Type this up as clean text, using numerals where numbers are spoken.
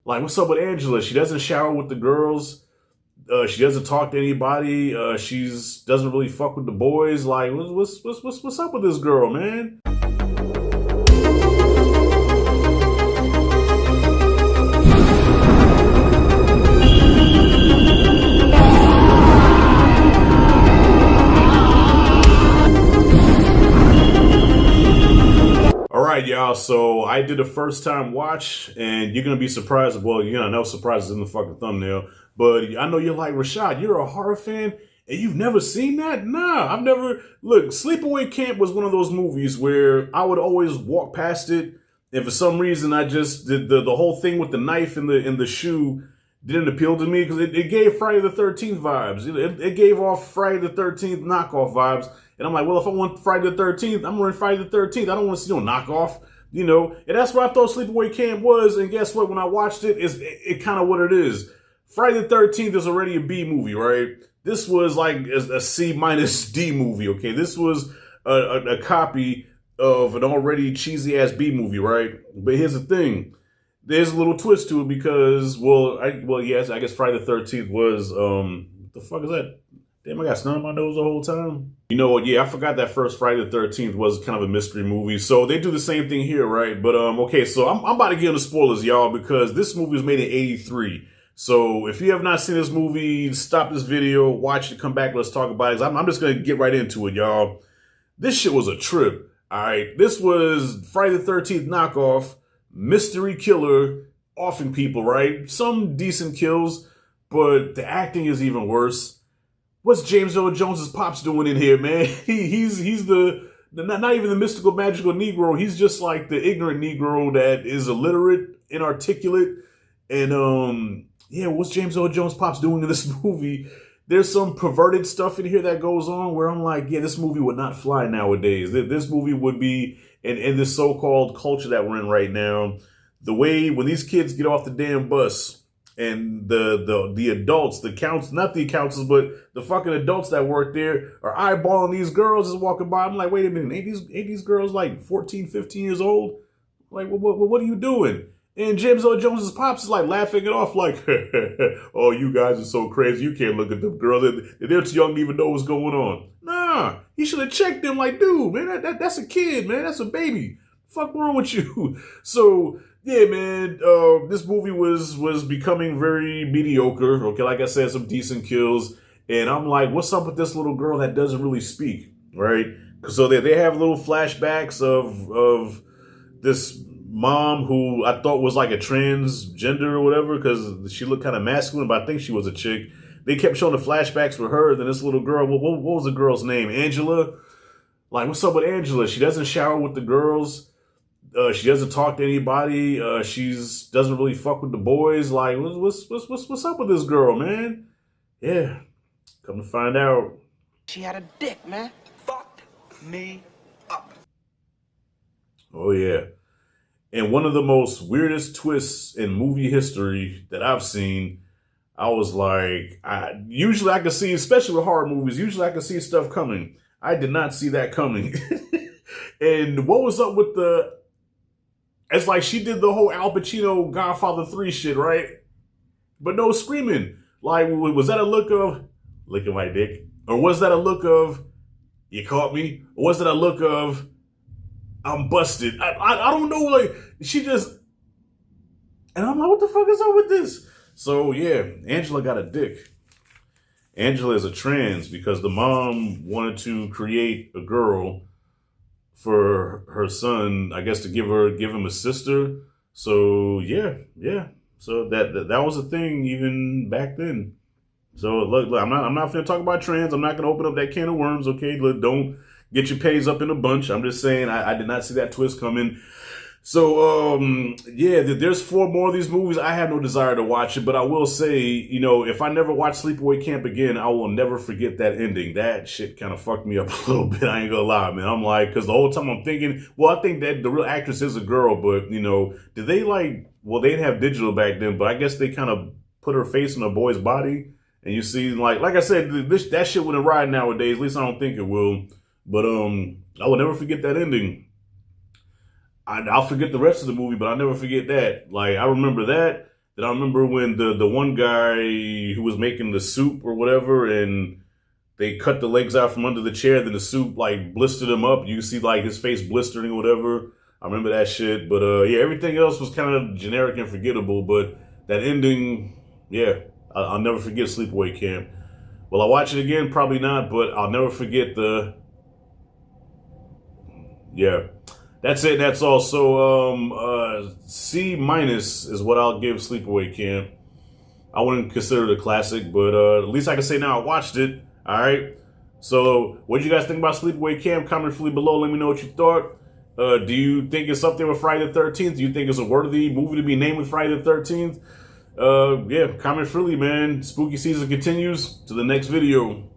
Like, what's up with Angela? She doesn't shower with the girls. She doesn't talk to anybody. She's doesn't really fuck with the boys. Like, what's up with this girl, man? All right, y'all. So I did a first time watch, and you're gonna be surprised. Well, you know, no surprises in the fucking thumbnail. But I know you're like, Rashad, you're a horror fan, and you've never seen that? Nah, I've never. Look, Sleepaway Camp was one of those movies where I would always walk past it, and for some reason, I just did the whole thing with the knife in the shoe didn't appeal to me because it gave Friday the 13th vibes. It gave off Friday the 13th knockoff vibes. And I'm like, well, if I want Friday the 13th, I'm running Friday the 13th. I don't want to see no knockoff, you know. And that's what I thought Sleepaway Camp was. And guess what? When I watched it, it kind of what it is. Friday the 13th is already a B movie, right? This was like a C minus D movie, okay? This was a copy of an already cheesy ass B movie, right? But here's the thing. There's a little twist to it because, yes, I guess Friday the 13th was, what the fuck is that? Damn, I got snot in my nose the whole time. You know what? Yeah, I forgot that first Friday the 13th was kind of a mystery movie. So they do the same thing here, right? But, okay, so I'm about to get into spoilers, y'all, because this movie was made in 83. So if you have not seen this movie, stop this video, watch it, come back, let's talk about it. I'm just going to get right into it, y'all. This shit was a trip, all right? This was Friday the 13th knockoff. Mystery killer offing people, right? Some decent kills, but the acting is even worse. What's James Earl Jones's pops doing in here, man? He's the not even the mystical magical Negro. He's just like the ignorant Negro that is illiterate, inarticulate, and yeah. What's James Earl Jones' pops doing in this movie? There's some perverted stuff in here that goes on where I'm like, yeah, this movie would not fly nowadays. This movie would be in this so-called culture that we're in right now. The way when these kids get off the damn bus and the adults, the counts, not the counselors, but the fucking adults that work there are eyeballing these girls just walking by. I'm like, wait a minute, ain't these girls like 14, 15 years old? Like, what are you doing? And James Earl Jones's pops is like laughing it off like, oh, you guys are so crazy. You can't look at them girls. They're too young to even know what's going on. Nah, he should have checked them like, dude, man, that's a kid, man. That's a baby. Fuck wrong with you? So, yeah, man, this movie was becoming very mediocre. Okay, like I said, some decent kills. And I'm like, what's up with this little girl that doesn't really speak, right? So they have little flashbacks of this mom who I thought was like a transgender or whatever because she looked kind of masculine, but I think she was a chick. They kept showing the flashbacks with her. Then this little girl, what was the girl's name? Angela? Like, what's up with Angela? She doesn't shower with the girls. She doesn't talk to anybody. She's doesn't really fuck with the boys. Like, what's up with this girl, man? Yeah, come to find out, she had a dick, man. Fucked me up. Oh yeah. And one of the most weirdest twists in movie history that I've seen, I was like, usually I can see, especially with horror movies, usually I can see stuff coming. I did not see that coming. And what was up with it's like she did the whole Al Pacino Godfather 3 shit, right? But no screaming. Like, was that a look of, look at my dick? Or was that a look of, you caught me? Or was that a look of, I'm busted? I don't know, like, she just, and I'm like, what the fuck is up with this? So, yeah, Angela got a dick. Angela is a trans because the mom wanted to create a girl for her son, I guess to give him a sister. So, yeah. So that was a thing even back then. So, look, I'm not going to talk about trans. I'm not going to open up that can of worms, okay? Look, don't get your pays up in a bunch. I'm just saying I did not see that twist coming. So, yeah, there's 4 more of these movies. I have no desire to watch it, but I will say, you know, if I never watch Sleepaway Camp again, I will never forget that ending. That shit kind of fucked me up a little bit. I ain't gonna lie, man. I'm like, because the whole time I'm thinking, well, I think that the real actress is a girl, but, you know, did they like, well, they didn't have digital back then, but I guess they kind of put her face in a boy's body. And you see, like I said, that shit wouldn't ride nowadays. At least I don't think it will. But I will never forget that ending. I'll forget the rest of the movie, but I'll never forget that. Like, I remember that. Then I remember when the one guy who was making the soup or whatever, and they cut the legs out from under the chair, then the soup like blistered him up. You can see like his face blistering or whatever. I remember that shit. But yeah, everything else was kind of generic and forgettable. But that ending, yeah, I'll never forget Sleepaway Camp. Will I watch it again? Probably not, but I'll never forget the... Yeah. That's it. That's all. So, C minus is what I'll give Sleepaway Camp. I wouldn't consider it a classic, but at least I can say now I watched it. All right. So, what do you guys think about Sleepaway Camp? Comment freely below. Let me know what you thought. Do you think it's up there with Friday the 13th? Do you think it's a worthy movie to be named with Friday the 13th? Yeah, comment freely, man. Spooky season continues. To the next video.